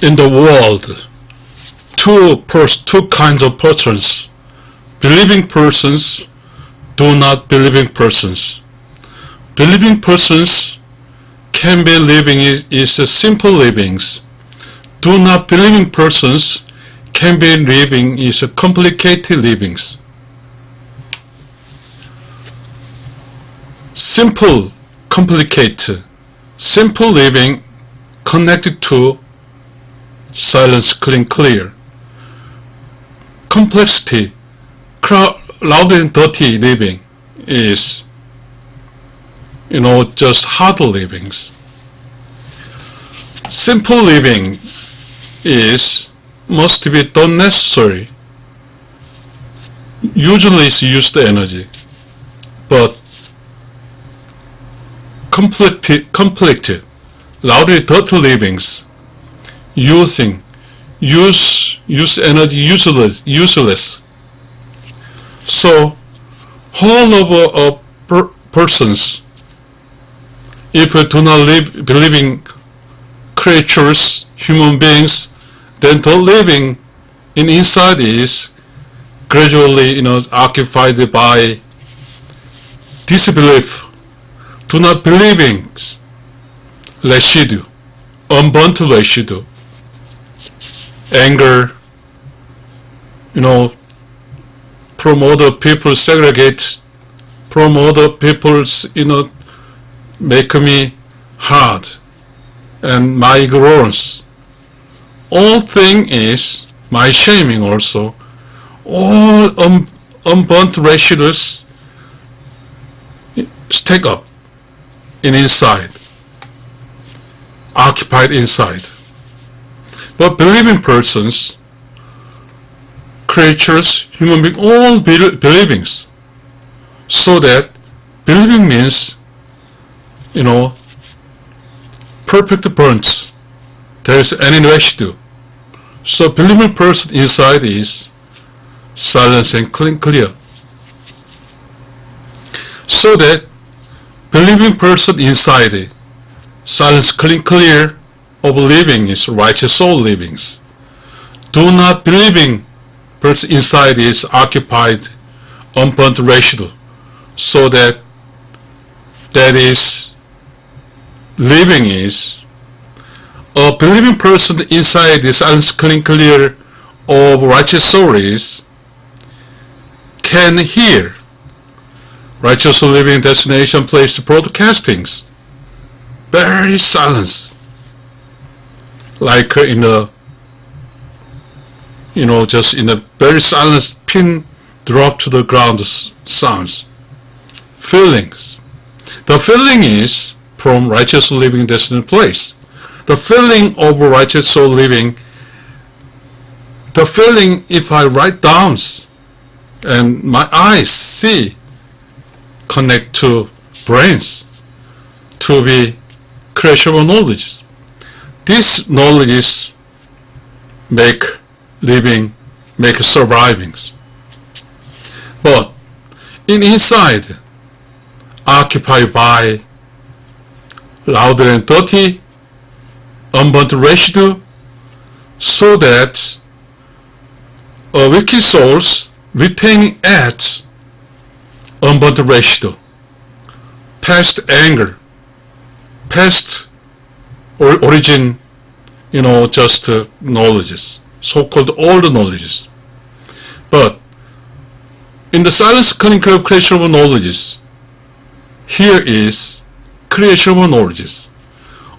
In the world, two kinds of persons: believing persons, do not believing persons. Believing persons can be living is simple livings. Do not believing persons can be living is complicated livings. Simple, complicated. Simple living connected to silence, clear. Complexity, loud and dirty living is, just hard livings. Simple living must be done necessary. Usually it's used energy, but conflicted, loudly dirty livings, use energy useless. So, whole of persons, if we do not believing creatures, human beings, then the living inside is gradually, occupied by disbelief. Do not believing residue, unburnt residue, anger, from other people segregate, from other people's, make me hard, and my ignorance. All thing is my shaming also. All unburnt residues stack up inside, occupied inside. But believing persons, creatures, human beings, all believings. So that believing means, perfect burns. There is any residue. So believing person inside is silence and clear. So that believing person inside, silence clear of living is righteous soul livings. Do not believing person inside is occupied, unburnt residue. So that is living is a believing person inside is silence clear of righteous soul is can hear righteous living destination place broadcastings. Very silence. Like in a, just in a very silent pin drop to the ground sounds. Feelings. The feeling is from righteous living destined place. The feeling of righteous soul living, the feeling if I write down and my eyes see, connect to brains to be creation of knowledge. These knowledges make living, make surviving. But inside, occupied by louder and dirty, unburnt residue, so that wicked souls retaining at unburnt residue, past anger, past origin, just knowledges, so-called old knowledges. But in the silence clinical creation of knowledges, here is creation of knowledges,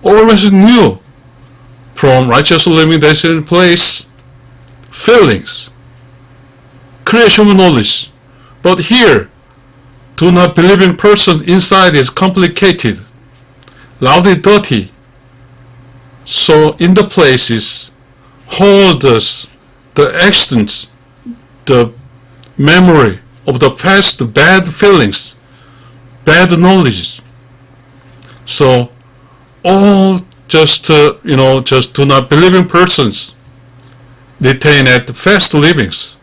always new from righteous living destined place, feelings, creation of knowledge. But here, do not believing person inside is complicated, loudly dirty. So in the places, hold us the accidents, the memory of the past bad feelings, bad knowledge. So all just just do not believing persons retain at fast livings,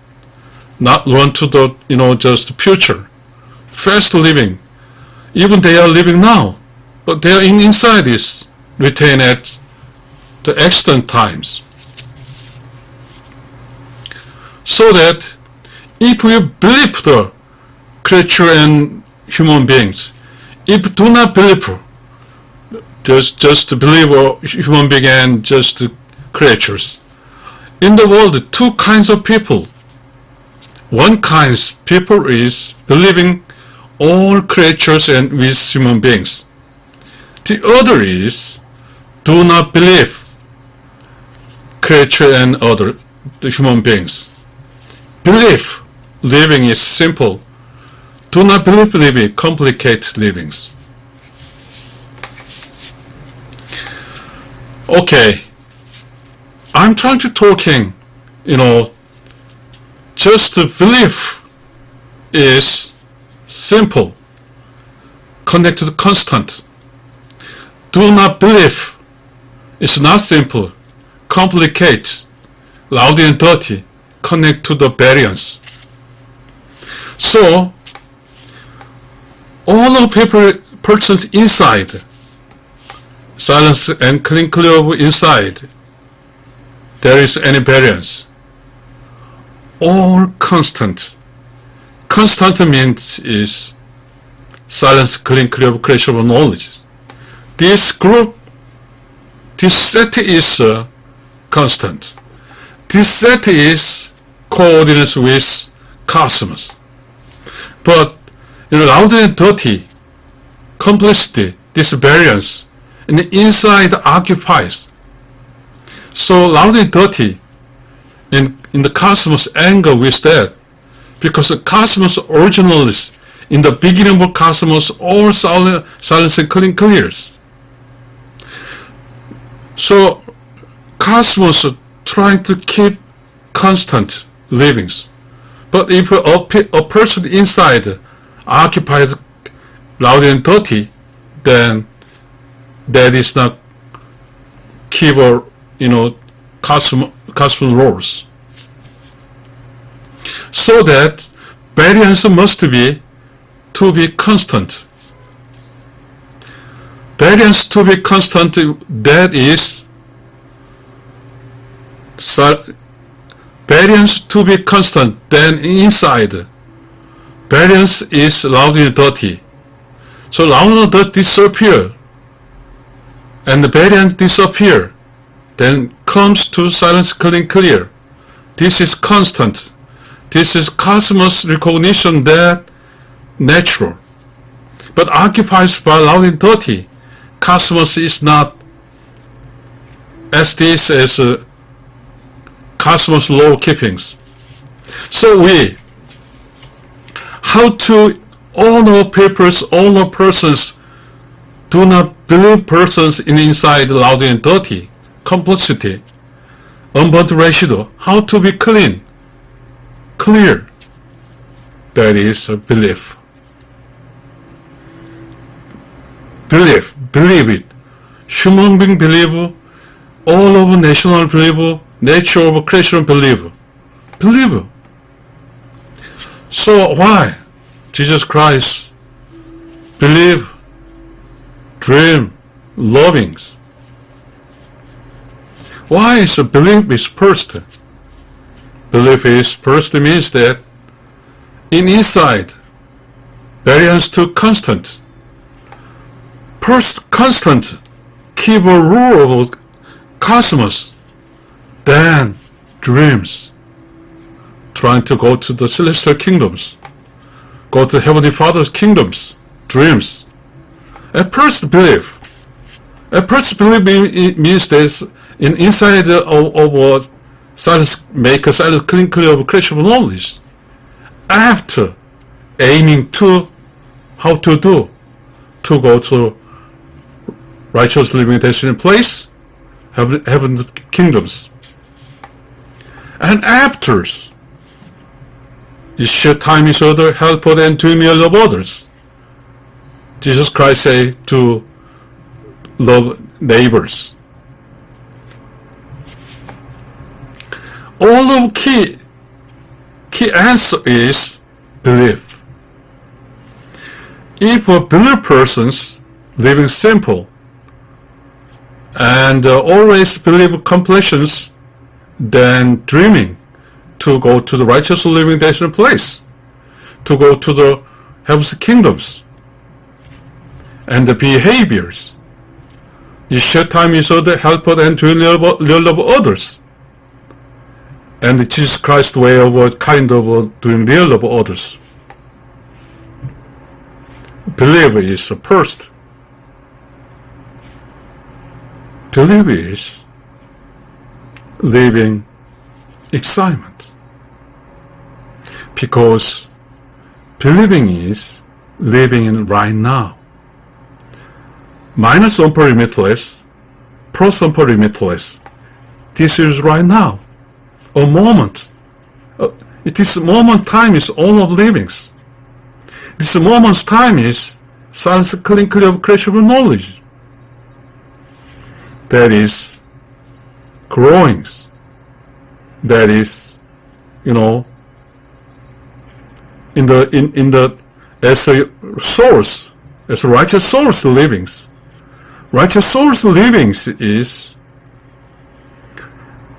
not run to the just future. Fast living, even they are living now, but they are inside is retain at the accident times. So that if you believe the creature and human beings, if you do not believe just believe a human being and just creatures, in the world two kinds of people. One kind of people is believing all creatures and with human beings. The other is do not believe creature and other the human beings. Belief living is simple. Do not believe living complicated livings. Okay, I'm trying to talking, just belief is simple, connected constant. Do not believe is not simple, complicated, loud and dirty, connect to the variance. So, all of persons inside, silence and clear of inside, there is any variance. All constant. Constant means is silence, clear of creation of knowledge. This group, this set is constant. This set is coordinates with cosmos. But loud and dirty, complexity, this variance, and the inside occupies. So loud and dirty in the cosmos angle with that, because the cosmos originals in the beginning of cosmos all silence and clears. So cosmos trying to keep constant livings. But if a person inside occupies loud and dirty, then that is not keep cosmos rules. So that variance must be to be constant. Variance to be constant, that is variance to be constant, then inside variance is loud and dirty. So loud and dirty disappear, and the variance disappear, then comes to silence clear. This is constant. This is cosmos recognition that natural. But occupied by loud and dirty, cosmos is not as this as cosmos law keepings. So how to all of papers, all of persons do not believe persons in inside loud and dirty, complexity, unburnt residue, how to be clean, clear. That is a belief. Believe it. Human being believe, all of national believe, nature of creation believe. So why Jesus Christ believe, dream, lovings? Why is belief is first? Belief is first means that in inside variance to constant. First constant keep a rule of cosmos, then dreams, trying to go to the celestial kingdoms, go to Heavenly Father's kingdoms, dreams. At first belief means that in inside of silence, make a silence clear of creation of knowledge. After aiming to how to do, to go to righteous living destiny place, heaven kingdoms. And after you share time with other, help other, and doing will of others. Jesus Christ say to love neighbors. All of key answer is belief. If a belief persons living simple, and always believe completions than dreaming to go to the righteous living destination place, to go to the heaven's kingdoms. And the behaviors is share time with other, help other, and to love others. And Jesus Christ's way of kind of doing real love others. Believe is first. Believe is living excitement. Because believing is living in right now. Minus one per limitless, plus one per limitless. This is right now. A moment. It is moment time is all of livings. This moment's time is silence clean clear of creation of knowledge. That is growing. That is, in the as a source, as a righteous source livings. Righteous source livings is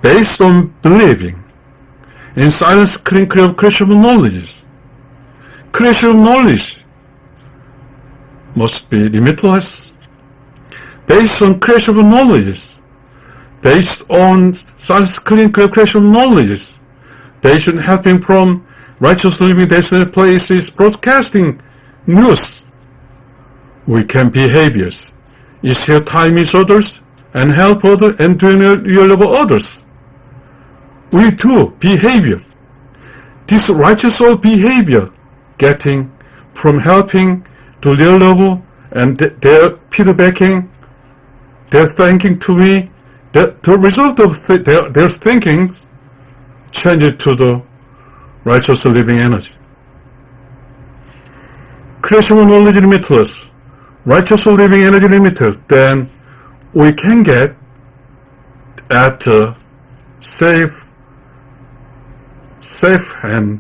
based on believing in silence clean clear of creation of knowledge. Creation of knowledge must be limitless, based on creation of knowledge, based on silence clean clear of creation of knowledge, based on helping from righteous living destination places, broadcasting news. We can behaviors, is share time with others, and help others, and doing your love others. We do behavior. This righteous soul behavior, getting from helping to their level, and their feedbacking, their thinking to me, the result of their thinking changes to the righteous living energy. Creation of knowledge limitless, righteous living energy limited, then we can get at a safe and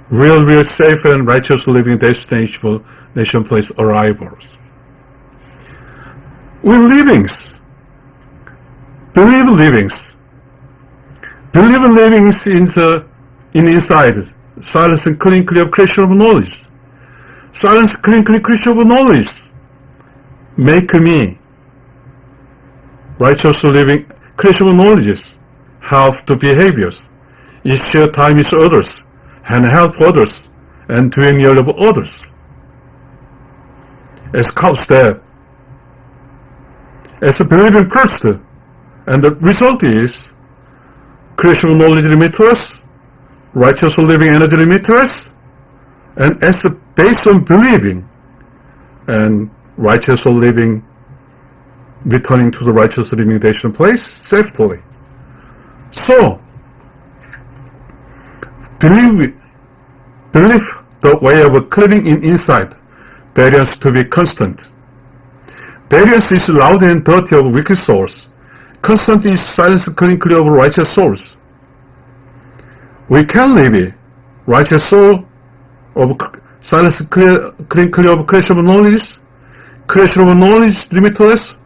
real safe and righteous living destination place arrivals. With livings, believe livings in inside, silence and clean clear of creation of knowledge. Silence clean clear creation of knowledge make me righteous living creation of knowledge, help to behaviors, is share time with others, and help others, and doing your love others. As comes that, as a believing person, and the result is creation of knowledge limitless, righteous living energy limitless, and as a based on believing and righteous living, returning to the righteous living destination place safely. So, believe the way of clearing in inside, variance to be constant. Variance is loud and dirty of wicked souls. Constant is silence clean clear of righteous souls. We can live it. Righteous soul of silence clean clear of creation of knowledge. Creation of knowledge limitless.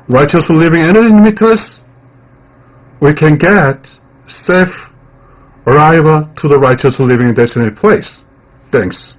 Righteous living energy limitless. We can get safe arrival to the righteous living destination place. Thanks.